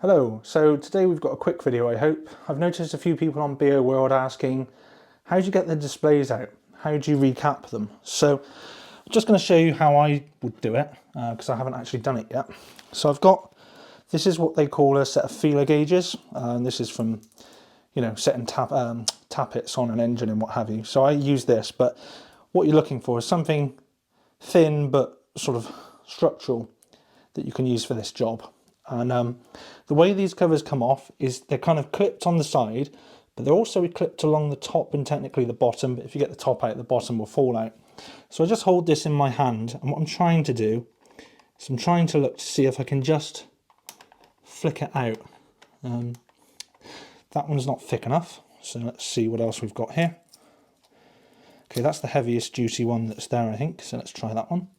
Hello, so today we've got a quick video, I hope. I've noticed a few people on BO World asking, how do you get the displays out? How do you recap them? So I'm just going to show you how I would do it, because I haven't actually done it yet. So this is what they call a set of feeler gauges, and this is from, setting tappets on an engine and what have you. So I use this, but what you're looking for is something thin but sort of structural that you can use for this job. And the way these covers come off is they're kind of clipped on the side, but they're also clipped along the top and technically the bottom. But if you get the top out, the bottom will fall out. So I just hold this in my hand, and what I'm trying to do is I'm trying to look to see if I can just flick it out. That one's not thick enough, so let's see what else we've got here. Okay, that's the heaviest duty one that's there, I think, so let's try that one.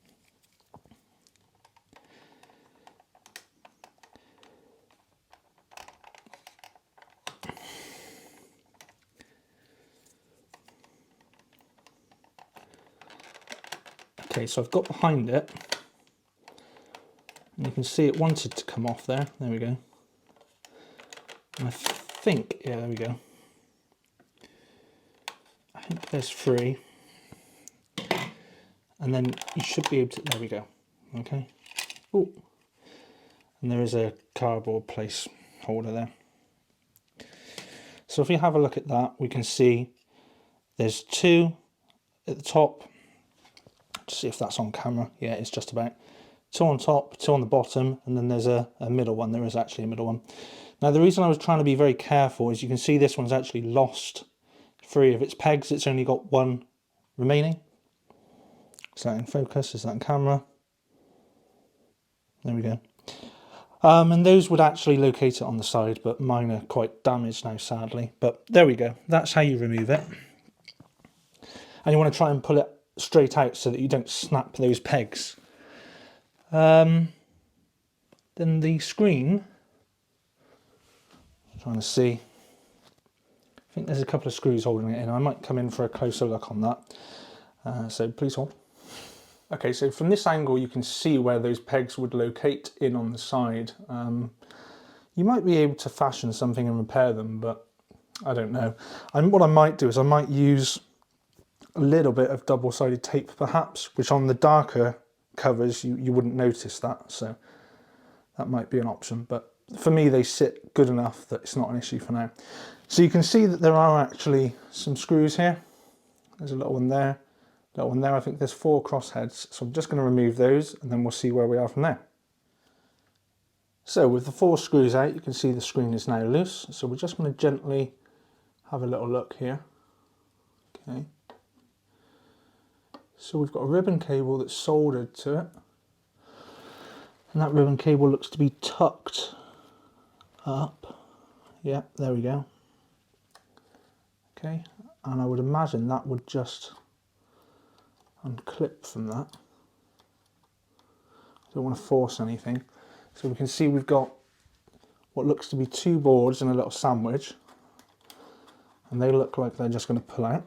Okay, so I've got behind it, and you can see it wanted to come off there. There we go. And I think, yeah, there we go. I think there's 3. And then you should be able to, there we go. Okay. Oh, and there is a cardboard place holder there. So if you have a look at that, we can see there's 2 at the top. See if that's on camera. Yeah, it's just about. 2 on top, 2 on the bottom, and then there's a middle one. There is actually a middle one. Now the reason I was trying to be very careful is you can see this one's actually lost 3 of its pegs. It's only got 1 remaining. Is that in focus? Is that in camera? There we go. And those would actually locate it on the side, but mine are quite damaged now, sadly. But there we go. That's how you remove it. And you want to try and pull it straight out so that you don't snap those pegs. Then the screen, I'm trying to see, I think there's a couple of screws holding it in. I might come in for a closer look on that, so please hold. Okay, so from this angle you can see where those pegs would locate in on the side. You might be able to fashion something and repair them, but I don't know. What I might do is I might use a little bit of double-sided tape perhaps, which on the darker covers you wouldn't notice that, so that might be an option, but for me they sit good enough that it's not an issue for now. So you can see that there are actually some screws here. There's a little one there, little one there. I think there's 4 crossheads, so I'm just going to remove those and then we'll see where we are from there. So with the 4 screws out, you can see the screen is now loose, so we're just going to gently have a little look here. Okay. So we've got a ribbon cable that's soldered to it, and that ribbon cable looks to be tucked up. Yeah, there we go. Okay, and I would imagine that would just unclip from that. I don't want to force anything. So we can see we've got what looks to be 2 boards and a little sandwich, and they look like they're just going to pull out.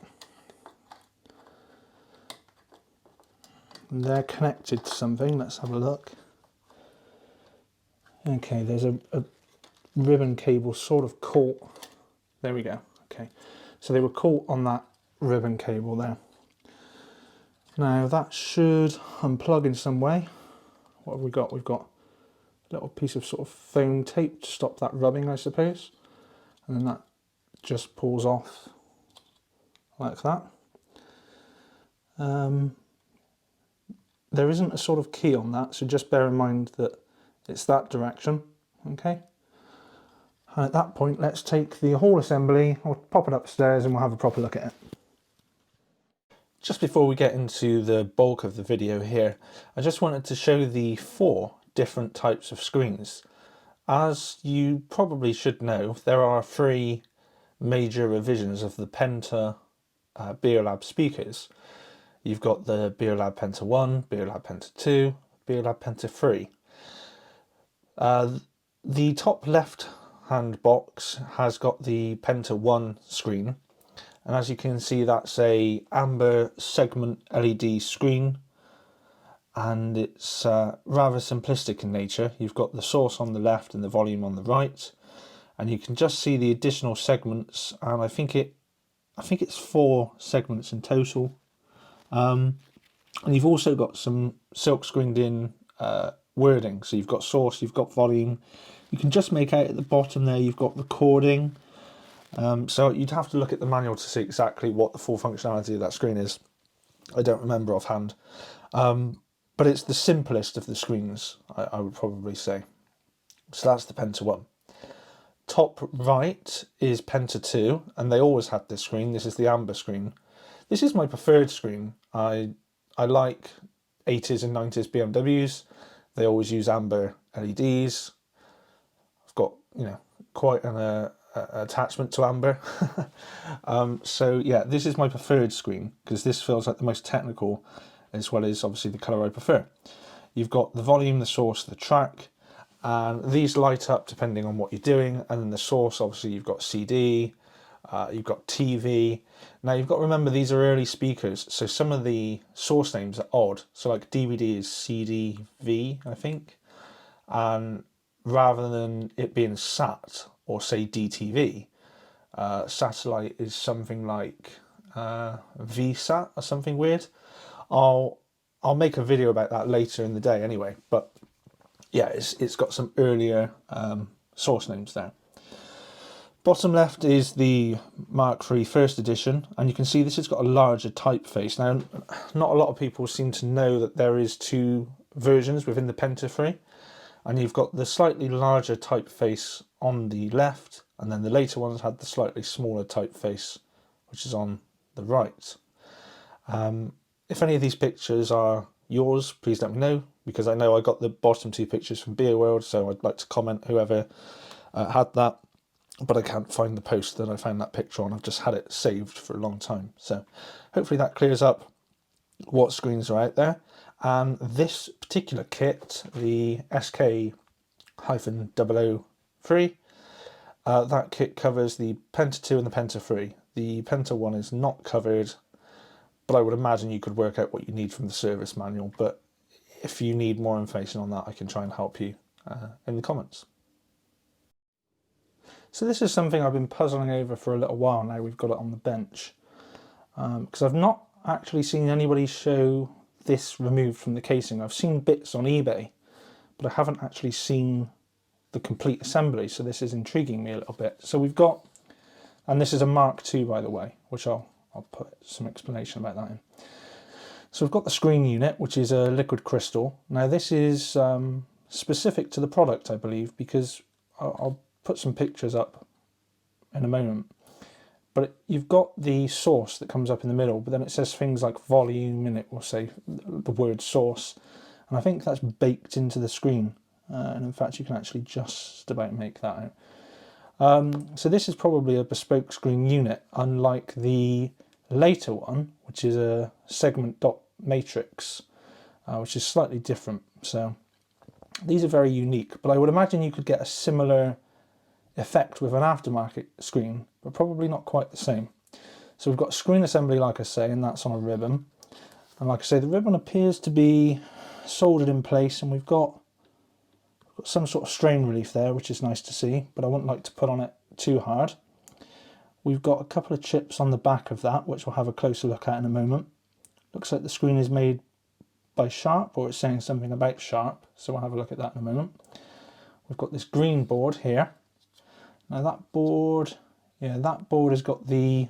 And they're connected to something. Let's have a look. Okay, there's a ribbon cable sort of caught. There we go. Okay, so they were caught on that ribbon cable there. Now that should unplug in some way. What have we got? We've got a little piece of sort of foam tape to stop that rubbing, I suppose. And then that just pulls off like that. There isn't a sort of key on that, so just bear in mind that it's that direction, okay? And at that point, let's take the whole assembly, I'll pop it upstairs and we'll have a proper look at it. Just before we get into the bulk of the video here, I just wanted to show the 4 different types of screens. As you probably should know, there are 3 major revisions of the Penta Beolab speakers. You've got the Beolab Penta 1, Beolab Penta 2, Beolab Penta 3. The top left hand box has got the Penta 1 screen, and as you can see that's a amber segment LED screen, and it's rather simplistic in nature. You've got the source on the left and the volume on the right, and you can just see the additional segments, and I think it's 4 segments in total. And you've also got some silk screened in wording. So you've got source, you've got volume. You can just make out at the bottom there you've got recording. So you'd have to look at the manual to see exactly what the full functionality of that screen is. I don't remember offhand. But it's the simplest of the screens, I would probably say. So that's the Penta 1. Top right is Penta 2, and they always had this screen. This is the amber screen. This is my preferred screen. I like 80s and 90s BMWs. They always use amber LEDs. I've got, you know, quite an attachment to amber. So yeah, this is my preferred screen because this feels like the most technical, as well as obviously the colour I prefer. You've got the volume, the source, the track, and these light up depending on what you're doing. And then the source, obviously you've got CD, you've got TV. Now you've got to remember these are early speakers, so some of the source names are odd. So like DVD is CDV, I think, and rather than it being SAT or say DTV, satellite is something like VSAT or something weird. I'll make a video about that later in the day anyway, but yeah, it's got some earlier source names there. Bottom left is the Mark III First Edition, and you can see this has got a larger typeface. Now, not a lot of people seem to know that there is 2 versions within the Penta 3, and you've got the slightly larger typeface on the left, and then the later ones had the slightly smaller typeface, which is on the right. If any of these pictures are yours, please let me know, because I know I got the bottom 2 pictures from BeoWorld, so I'd like to comment whoever had that. But I can't find the post that I found that picture on. I've just had it saved for a long time. So hopefully that clears up what screens are out there. And this particular kit, the SK-003, that kit covers the Penta 2 and the Penta 3. The Penta 1 is not covered, but I would imagine you could work out what you need from the service manual. But if you need more information on that, I can try and help you in the comments. So this is something I've been puzzling over for a little while now. We've got it on the bench. Because I've not actually seen anybody show this removed from the casing. I've seen bits on eBay, but I haven't actually seen the complete assembly. So this is intriguing me a little bit. So we've got, and this is a Mark II, by the way, which I'll put some explanation about that in. So we've got the screen unit, which is a liquid crystal. Now this is specific to the product, I believe, because I'll put some pictures up in a moment. But you've got the source that comes up in the middle, but then it says things like volume, and it will say the word source. And I think that's baked into the screen. And in fact, you can actually just about make that out. So this is probably a bespoke screen unit, unlike the later one, which is a segment dot matrix, which is slightly different. So these are very unique, but I would imagine you could get a similar effect with an aftermarket screen, but probably not quite the same. So we've got screen assembly, like I say, and that's on a ribbon. And like I say, the ribbon appears to be soldered in place, and we've got some sort of strain relief there, which is nice to see, but I wouldn't like to put on it too hard. We've got a couple of chips on the back of that, which we'll have a closer look at in a moment. Looks like the screen is made by Sharp, or it's saying something about Sharp, so we'll have a look at that in a moment. We've got this green board here. Now that board has got the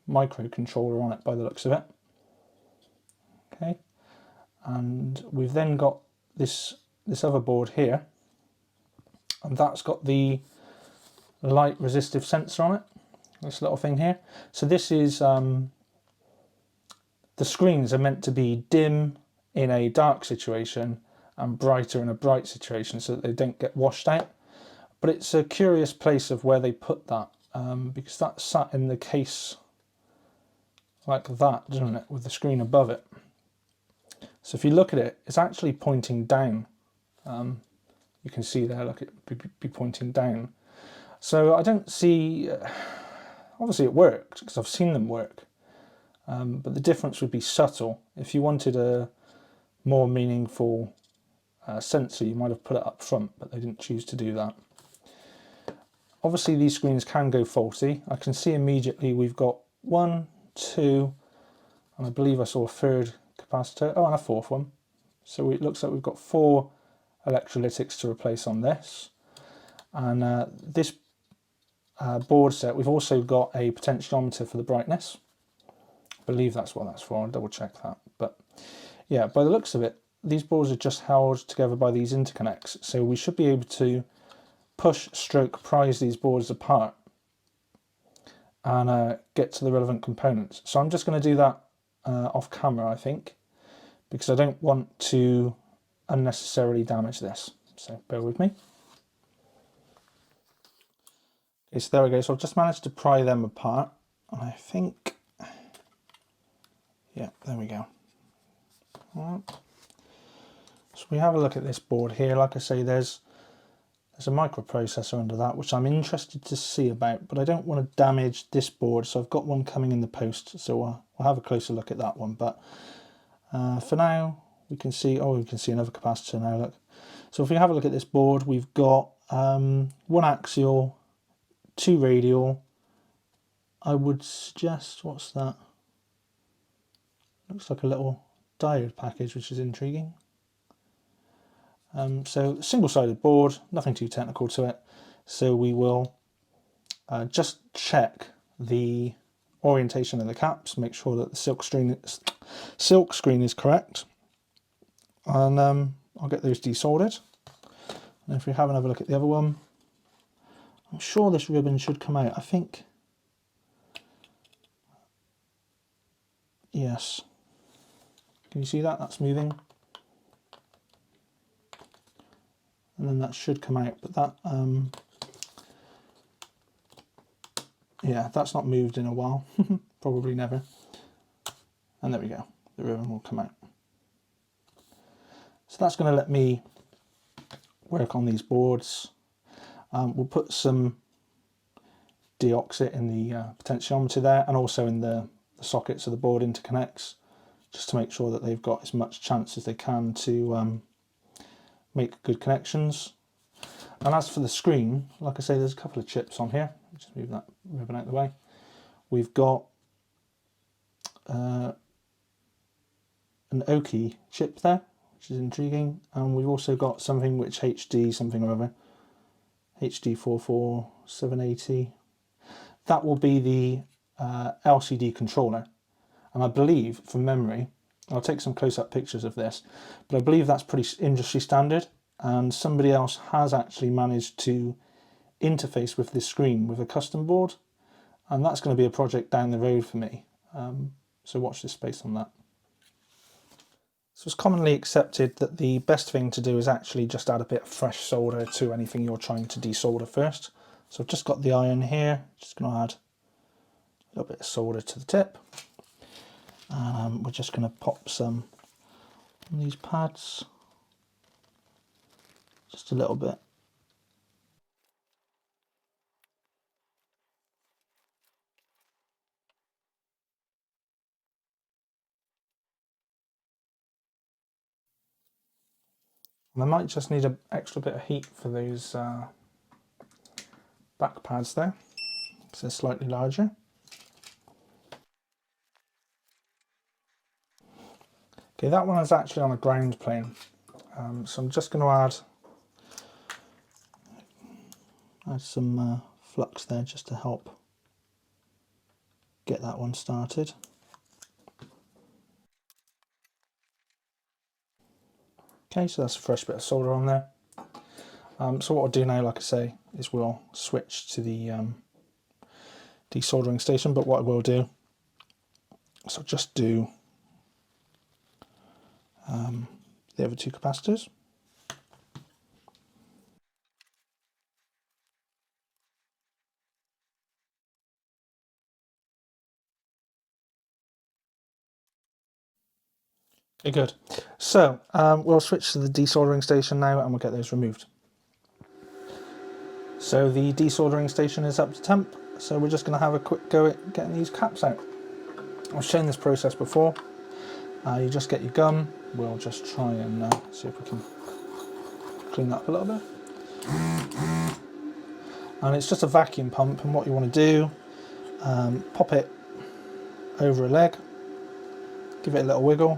microcontroller on it by the looks of it. Okay, and we've then got this other board here, and that's got the light resistive sensor on it, this little thing here. So this is, the screens are meant to be dim in a dark situation and brighter in a bright situation so that they don't get washed out. But it's a curious place of where they put that, because that's sat in the case like that, doesn't it, with the screen above it. So if you look at it, it's actually pointing down. You can see there, look, it would be pointing down. So I don't see, obviously it worked, because I've seen them work, but the difference would be subtle. If you wanted a more meaningful sensor, you might have put it up front, but they didn't choose to do that. Obviously these screens can go faulty. I can see immediately we've got 1, 2, and I believe I saw a third capacitor, oh, and a fourth one. So it looks like we've got 4 electrolytics to replace on this. And this board set, we've also got a potentiometer for the brightness. I believe that's what that's for, I'll double check that. But yeah, by the looks of it, these boards are just held together by these interconnects. So we should be able to push stroke prise these boards apart and get to the relevant components. So I'm just going to do that off camera, I think, because I don't want to unnecessarily damage this. So bear with me. Okay, so there we go. So I've just managed to pry them apart, and I think, yeah, there we go. All right. So we have a look at this board here. Like I say, there's a microprocessor under that, which I'm interested to see about, but I don't want to damage this board. So I've got one coming in the post, so we'll have a closer look at that one. But for now, we can see, oh, we can see another capacitor now, look. So if we have a look at this board, we've got 1 axial, 2 radial. I would suggest, what's that? Looks like a little diode package, which is intriguing. So single-sided board, nothing too technical to it. So we will just check the orientation of the caps, make sure that the silk screen is correct, and I'll get those desoldered. And if we have another look at the other one, I'm sure this ribbon should come out. I think, yes. Can you see that? That's moving. And then that should come out, but that, yeah, that's not moved in a while, probably never. And there we go, the ribbon will come out. So that's going to let me work on these boards. We'll put some deoxit in the potentiometer there, and also in the sockets of the board interconnects, just to make sure that they've got as much chance as they can to make good connections. And as for the screen, like I say, there's a couple of chips on here. Just move that ribbon out of the way. We've got an Oki chip there, which is intriguing, and we've also got something which HD something or other, HD44780. That will be the LCD controller, and I believe, from memory, I'll take some close-up pictures of this, but I believe that's pretty industry standard, and somebody else has actually managed to interface with this screen with a custom board, and that's going to be a project down the road for me. So watch this space on that. So it's commonly accepted that the best thing to do is actually just add a bit of fresh solder to anything you're trying to desolder first. So I've just got the iron here, just going to add a little bit of solder to the tip. We're just going to pop some on these pads, just a little bit. And I might just need an extra bit of heat for those back pads there, because they're slightly larger. Okay, that one is actually on a ground plane, so I'm just going to add some flux there just to help get that one started. Okay, so that's a fresh bit of solder on there. So what I'll do now, like I say, is we'll switch to the desoldering station, but what I will do is I'll just do the other 2 capacitors. Okay, good. So we'll switch to the desoldering station now and we'll get those removed. So the desoldering station is up to temp, so we're just going to have a quick go at getting these caps out. I've shown this process before. You just get your gun. We'll just try and see if we can clean that up a little bit. And it's just a vacuum pump, and what you want to do, pop it over a leg, give it a little wiggle,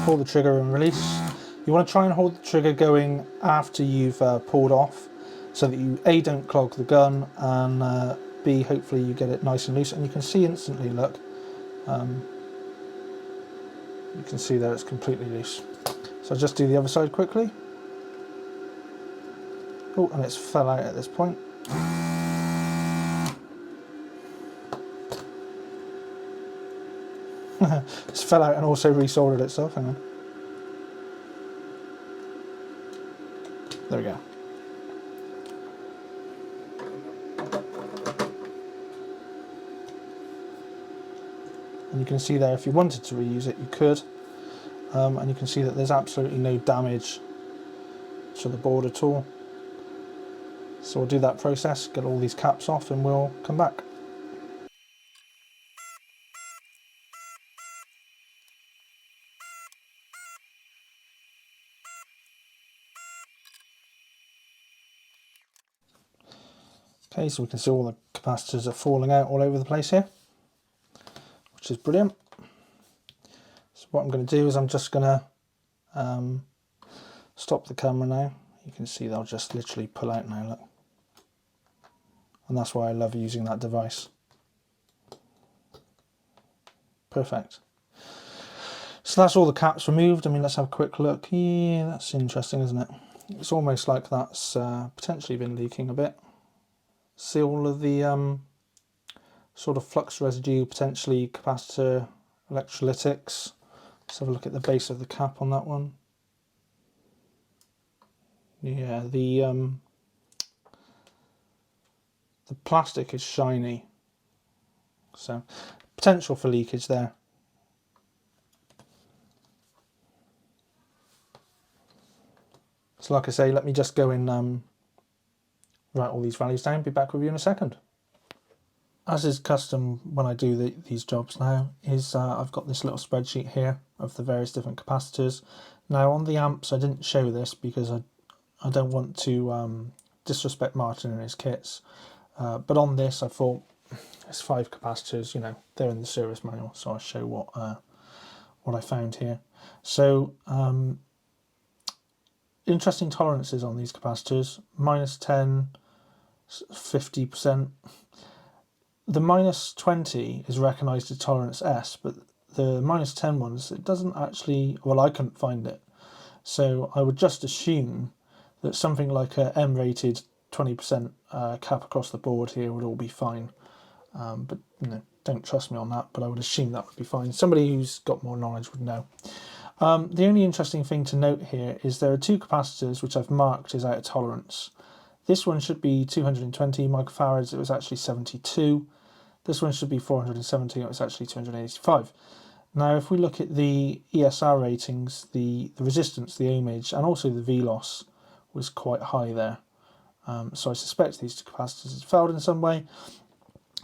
pull the trigger and release. You want to try and hold the trigger going after you've pulled off, so that you A, don't clog the gun, and B, hopefully you get it nice and loose. And you can see instantly, look, you can see there it's completely loose. So I'll just do the other side quickly. Oh, and it's fell out at this point. It's fell out and also resoldered itself. Hang on. There we go. And you can see there, if you wanted to reuse it, you could. And you can see that there's absolutely no damage to the board at all. So we'll do that process, get all these caps off, and we'll come back. Okay, so we can see all the capacitors are falling out all over the place here, which is brilliant. So what I'm going to do is I'm just going to stop the camera now. You can see they'll just literally pull out now, look. And that's why I love using that device. Perfect. So that's all the caps removed. I mean, let's have a quick look. Yeah, that's interesting, isn't it? It's almost like that's potentially been leaking a bit. See all of the sort of flux residue, potentially capacitor electrolytics. Let's have a look at the base of the cap on that one. Yeah, the plastic is shiny, so potential for leakage there. So like I say, let me just go and write all these values down, be back with you in a second. As is custom when I do these jobs now, is I've got this little spreadsheet here of the various different capacitors. Now on the amps I didn't show this because I don't want to disrespect Martin and his kits. But on this I thought it's 5 capacitors, you know, they're in the service manual, so I'll show what I found here. So interesting tolerances on these capacitors: -10, 50%. The -20 is recognised as tolerance S, but the -10 ones, it doesn't actually, well, I couldn't find it. So I would just assume that something like a M-rated 20% cap across the board here would all be fine. But you know, don't trust me on that, but I would assume that would be fine. Somebody who's got more knowledge would know. The only interesting thing to note here is there are 2 capacitors which I've marked as out of tolerance. This one should be 220 microfarads, it was actually 72. This one should be 470, it was actually 285. Now if we look at the ESR ratings, the resistance, the ohmage, and also the VLOS was quite high there. So I suspect these 2 capacitors had failed in some way.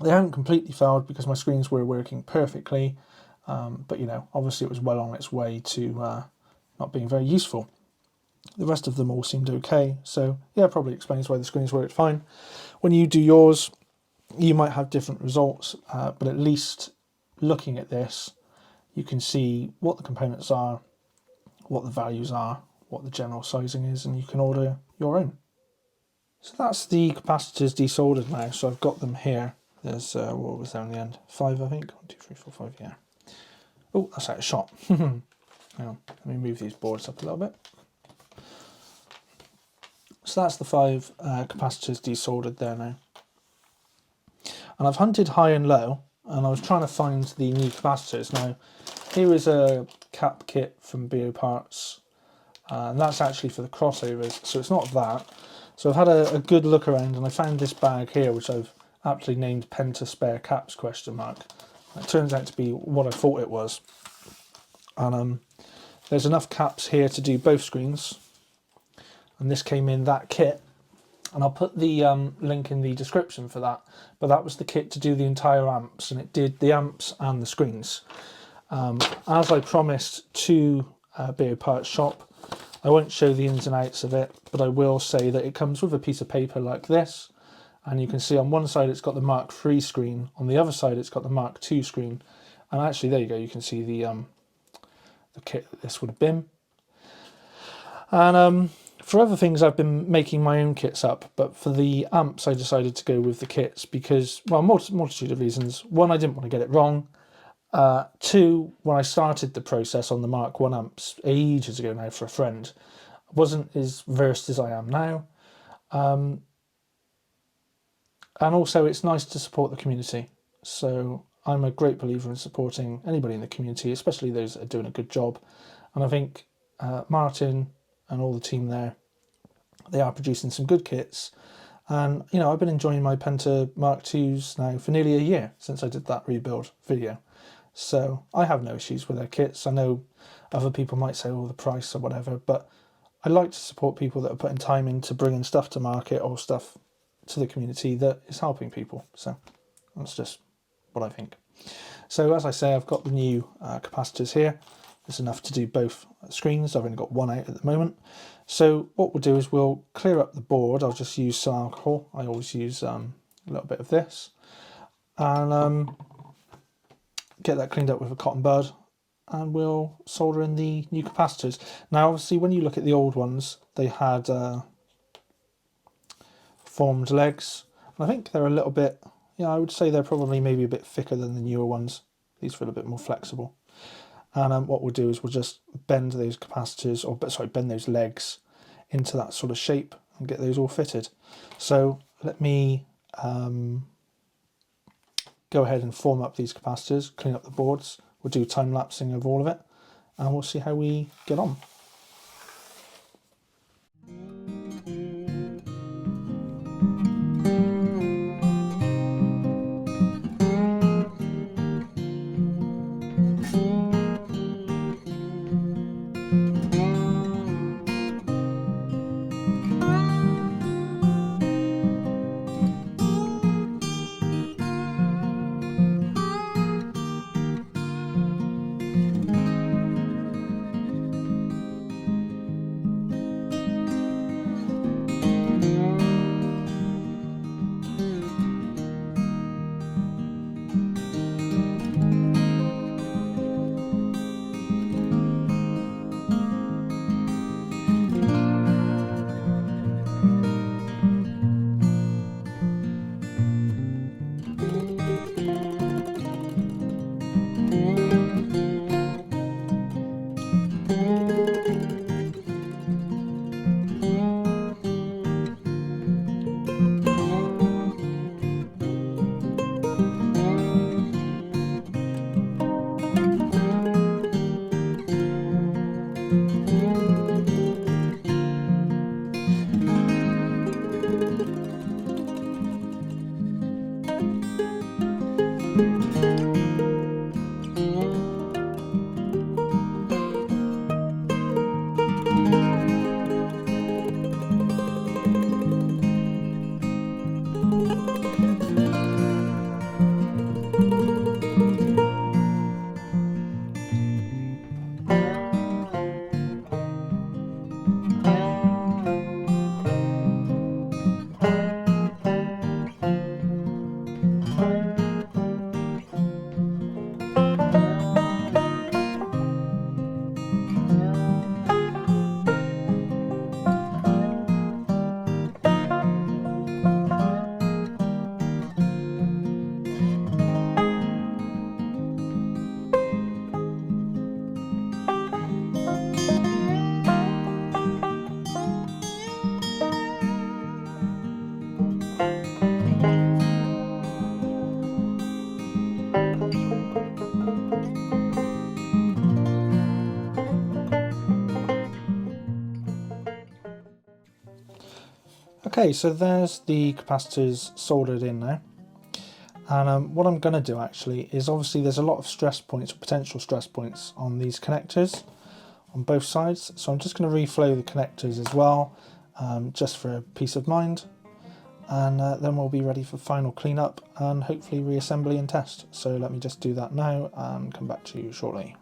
They haven't completely failed because my screens were working perfectly, but you know, obviously it was well on its way to not being very useful. The rest of them all seemed okay, so yeah, probably explains why the screens worked fine. When you do yours, you might have different results, but at least looking at this, you can see what the components are, what the values are, what the general sizing is, and you can order your own. So that's the capacitors desoldered now, so I've got them here. There's, what was there in the end? 5, I think. 1, 2, 3, 4, 5, yeah. Oh, that's out of shot. Hang on, let me move these boards up a little bit. So that's the 5 capacitors desoldered there now. And I've hunted high and low, and I was trying to find the new capacitors. Now, here is a cap kit from Bioparts, and that's actually for the crossovers, so it's not that. So I've had a good look around, and I found this bag here, which I've aptly named Penta Spare Caps ? It turns out to be what I thought it was. And there's enough caps here to do both screens, and this came in that kit. And I'll put the link in the description for that, but that was the kit to do the entire amps, and it did the amps and the screens. As I promised to Beoparts Shop, I won't show the ins and outs of it, but I will say that it comes with a piece of paper like this, and you can see on one side it's got the Mark III screen, on the other side it's got the Mark II screen, and actually there you go, you can see the kit that this would have been. And for other things I've been making my own kits up, but for the amps I decided to go with the kits because, well, multitude of reasons. One, I didn't want to get it wrong. Two, when I started the process on the Mark I amps ages ago now for a friend, I wasn't as versed as I am now. And also it's nice to support the community. So I'm a great believer in supporting anybody in the community, especially those that are doing a good job. And I think Martin and all the team there, they are producing some good kits. And, you know, I've been enjoying my Penta Mark IIs now for nearly a year since I did that rebuild video. So I have no issues with their kits. I know other people might say, oh, the price or whatever, but I like to support people that are putting time into bringing stuff to market or stuff to the community that is helping people. So that's just what I think. So as I say, I've got the new capacitors here. There's enough to do both screens. I've only got one out at the moment. So what we'll do is we'll clear up the board. I'll just use some alcohol. I always use a little bit of this. And get that cleaned up with a cotton bud, and we'll solder in the new capacitors. Now obviously when you look at the old ones, they had formed legs, and I think they're a little bit, yeah, I would say they're probably maybe a bit thicker than the newer ones. These feel a bit more flexible. And what we'll do is we'll just bend those capacitors, or sorry, bend those legs into that sort of shape and get those all fitted. So let me go ahead and form up these capacitors, clean up the boards. We'll do time lapsing of all of it, and we'll see how we get on. Okay, so there's the capacitors soldered in now. And what I'm going to do actually is, obviously there's a lot of stress points, or potential stress points, on these connectors on both sides. So I'm just going to reflow the connectors as well, just for peace of mind. and then we'll be ready for final cleanup and hopefully reassembly and test. So let me just do that now and come back to you shortly.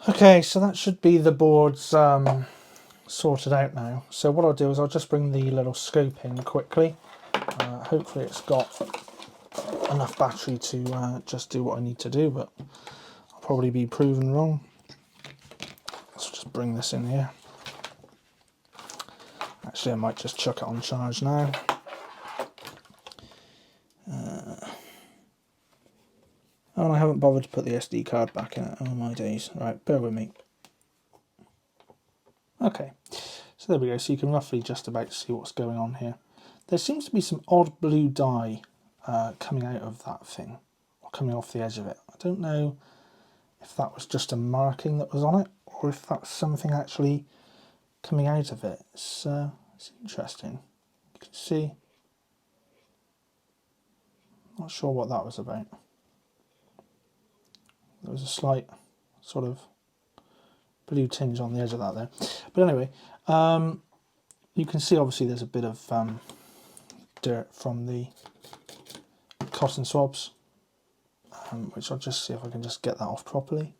Okay, so that should be the boards sorted out now. So what I'll do is I'll just bring the little scope in quickly. Hopefully it's got enough battery to just do what I need to do, but I'll probably be proven wrong. Let's just bring this in here. Actually, I might just chuck it on charge now. Oh, and I haven't bothered to put the SD card back in it. Oh my days. Right, bear with me. Okay, so there we go. So you can roughly just about see what's going on here. There seems to be some odd blue dye coming out of that thing, or coming off the edge of it. I don't know if that was just a marking that was on it, or if that's something actually coming out of it. It's interesting. You can see. Not sure what that was about. There was a slight sort of blue tinge on the edge of that there. But anyway, you can see obviously there's a bit of dirt from the cotton swabs, which I'll just see if I can just get that off properly.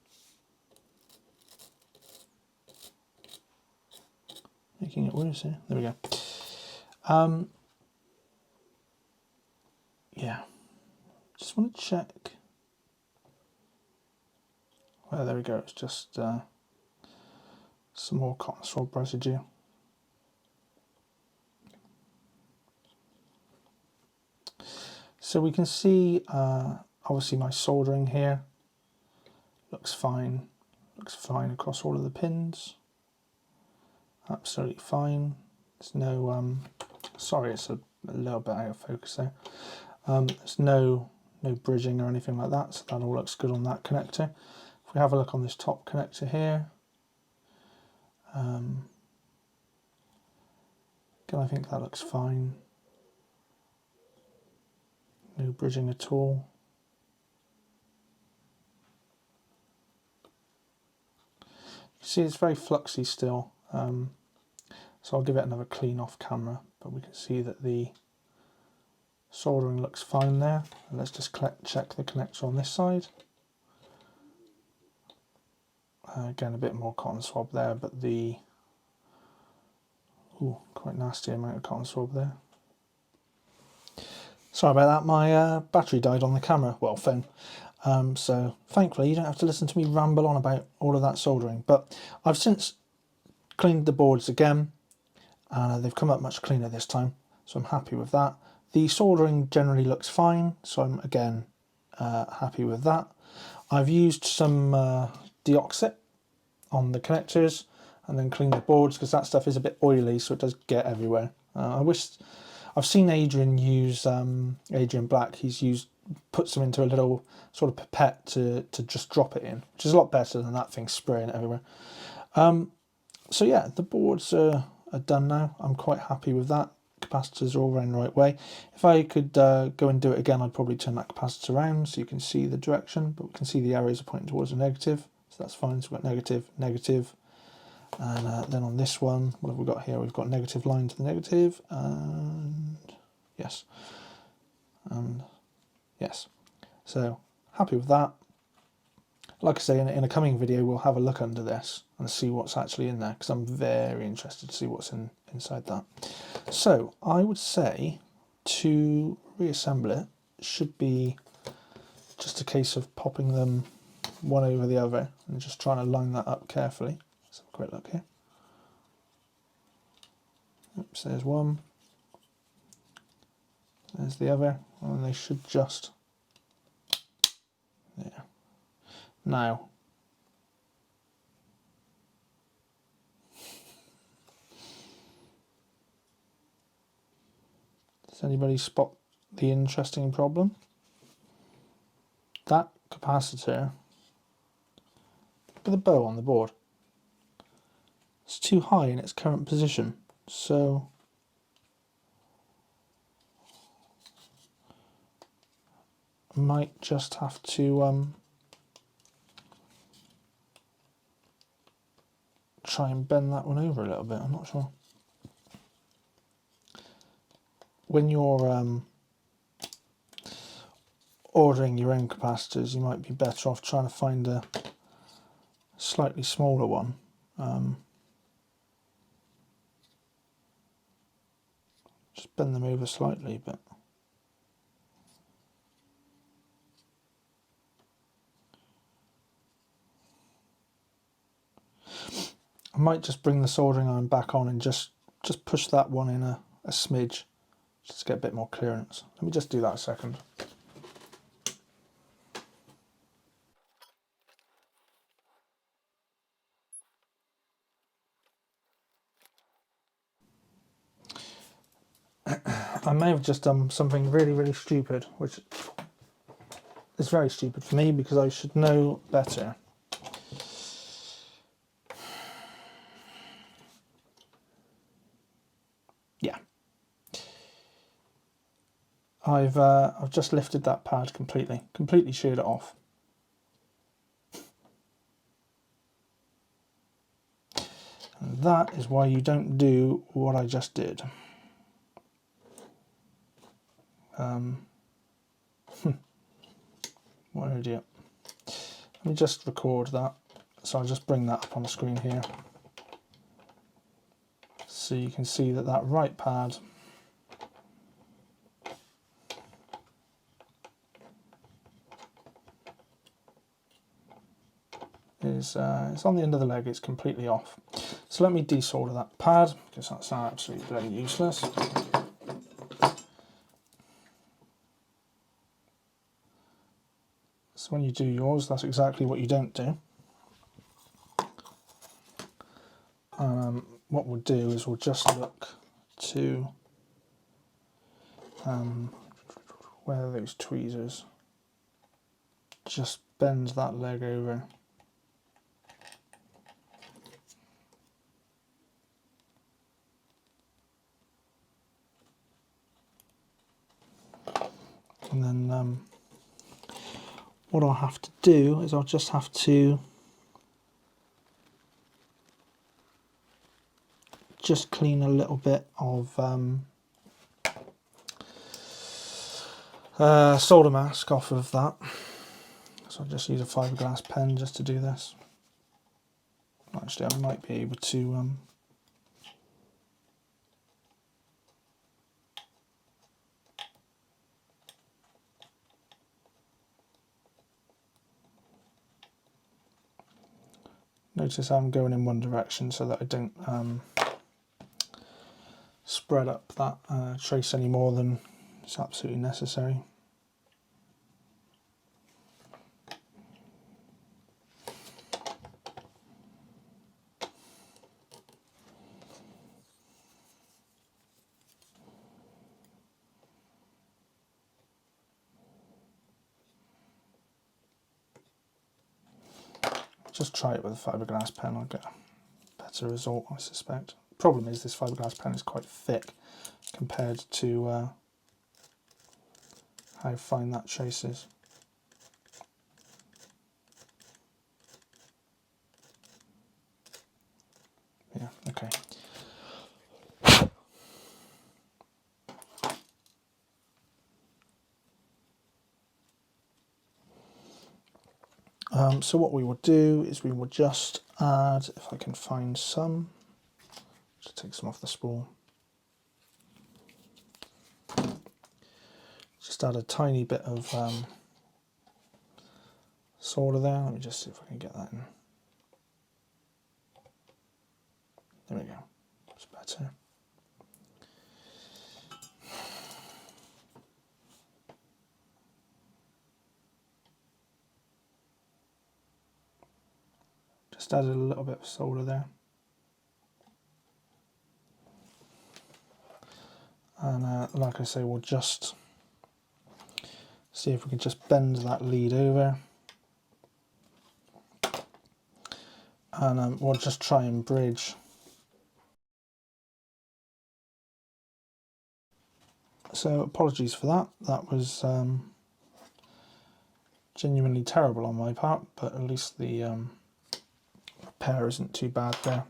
Making it worse here. There we go. Yeah, just want to check. Well, there we go. It's just some more cotton swab residue. So we can see obviously my soldering here looks fine across all of the pins, absolutely fine. There's no sorry, it's a little bit out of focus there. There's no bridging or anything like that, so that all looks good on that connector. If we have a look on this top connector here, again I think that looks fine. No bridging at all. You see it's very fluxy still, so I'll give it another clean off camera, but we can see that the soldering looks fine there. And let's just check the connector on this side. Again, a bit more cotton swab there, but the quite nasty amount of cotton swab there. Sorry about that, my battery died on the camera, well, phone. So thankfully you don't have to listen to me ramble on about all of that soldering. But I've since cleaned the boards again, and they've come up much cleaner this time, so I'm happy with that. The soldering generally looks fine, so I'm again happy with that. I've used some deoxit on the connectors and then cleaned the boards because that stuff is a bit oily, so it does get everywhere. I've seen Adrian use, Adrian Black, he's put some into a little sort of pipette to just drop it in, which is a lot better than that thing spraying it everywhere. So yeah, the boards are done now. I'm quite happy with that. Capacitors are all running the right way. If I could go and do it again, I'd probably turn that capacitor around so you can see the direction, but we can see the arrows are pointing towards a negative, so that's fine. So we've got negative, negative, and then on this one, what have we got here? We've got negative line to the negative, and yes, and yes. So happy with that. Like I say, in a coming video, we'll have a look under this and see what's actually in there, because I'm very interested to see what's inside that. So I would say to reassemble it should be just a case of popping them one over the other and just trying to line that up carefully. Let's have a quick look here. Oops, there's one. There's the other, and they should just, yeah. Now, does anybody spot the interesting problem? That capacitor with a bow on the board, it's too high in its current position, so I might just have to try and bend that one over a little bit. I'm not sure. When you're ordering your own capacitors, you might be better off trying to find a slightly smaller one. Just bend them over slightly, but I might just bring the soldering iron back on and just push that one in a smidge, just to get a bit more clearance. Let me just do that a second. I may have just done something really, really stupid, which is very stupid for me because I should know better. Yeah. I've just lifted that pad completely sheared it off. And that is why you don't do what I just did. What an idiot. Let me just record that. So I'll just bring that up on the screen here. So you can see that right pad is it's on the end of the leg, it's completely off. So let me desolder that pad because that's absolutely bloody useless. So when you do yours, that's exactly what you don't do. What we'll do is we'll just look to where are those tweezers. Just bend that leg over. And then what I'll have to do is I'll just have to just clean a little bit of solder mask off of that. So I'll just use a fiberglass pen just to do this. Actually, I might be able to notice I'm going in one direction so that I don't spread up that trace any more than is absolutely necessary. Just try it with a fiberglass pen, I'll get a better result, I suspect. Problem is this fiberglass pen is quite thick compared to how fine that trace is. Yeah, okay. So what we will do is we will just add, if I can find some, just take some off the spool. Just add a tiny bit of solder there. Let me just see if I can get that in. There we go. It's better. Just added a little bit of solder there. And like I say, we'll just see if we can just bend that lead over. And we'll just try and bridge. So apologies for that. That was genuinely terrible on my part, but at least the repair isn't too bad there.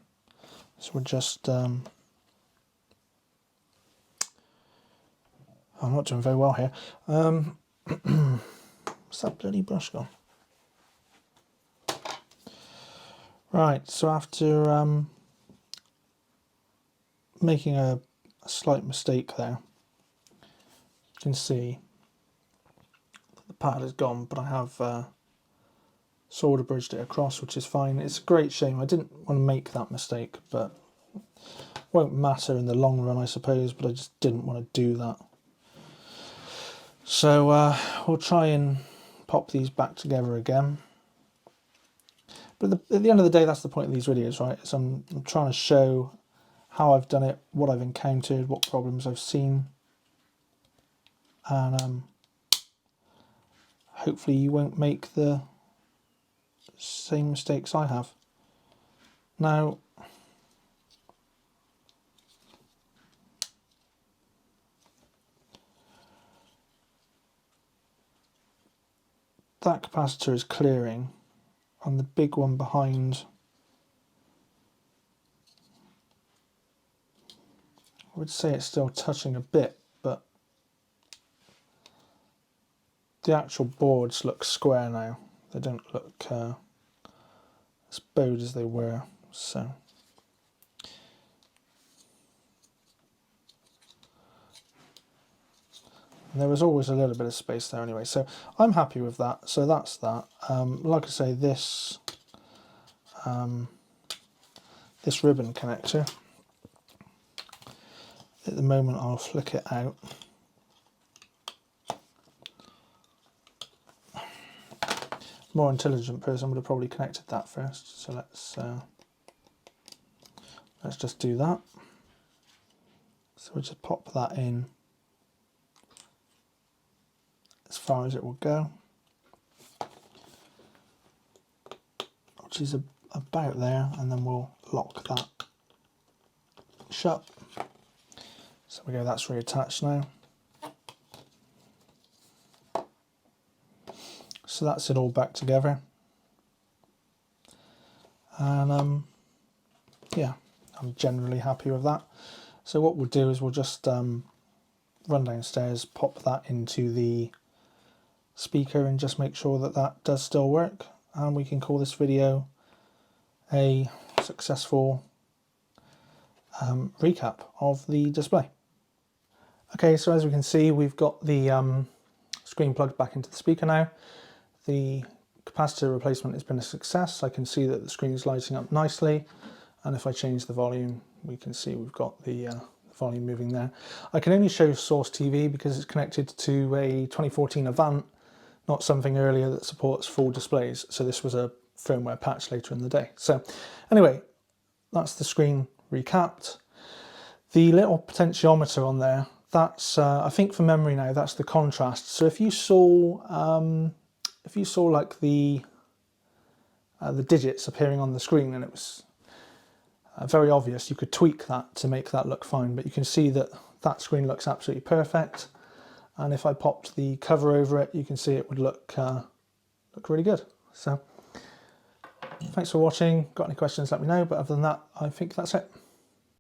So we're just I'm not doing very well here. What's that bloody brush gone? Right, so after making a slight mistake there, you can see that the pad is gone, but I have solder bridged it across, which is fine. It's a great shame. I didn't want to make that mistake, but it won't matter in the long run, I suppose, but I just didn't want to do that. So we'll try and pop these back together again. But at the end of the day, that's the point of these videos, right? So I'm trying to show how I've done it, what I've encountered, what problems I've seen. And hopefully you won't make the same mistakes I have. Now, that capacitor is clearing, and the big one behind, I would say it's still touching a bit, but the actual boards look square now. They don't look as bowed as they were. So and there was always a little bit of space there anyway, so I'm happy with that. So that's that. Like I say, this this ribbon connector, at the moment I'll flick it out. More intelligent person would have probably connected that first, so let's just do that. So we'll just pop that in as far as it will go, which is about there, and then we'll lock that shut. So we go, that's reattached now. So that's it all back together. And yeah, I'm generally happy with that. So what we'll do is we'll just run downstairs, pop that into the speaker and just make sure that that does still work, and we can call this video a successful recap of the display. Okay, so as we can see, we've got the screen plugged back into the speaker now. The capacitor replacement has been a success. I can see that the screen is lighting up nicely, and if I change the volume, we can see we've got the volume moving there. I can only show Source TV because it's connected to a 2014 Avant, not something earlier that supports full displays. So this was a firmware patch later in the day. So anyway, that's the screen recapped. The little potentiometer on there, that's I think from memory now, that's the contrast. So if you saw like the digits appearing on the screen and it was very obvious, you could tweak that to make that look fine, but you can see that that screen looks absolutely perfect. And if I popped the cover over it, you can see it would look really good. So thanks for watching. Got any questions, let me know, but other than that, I think that's it.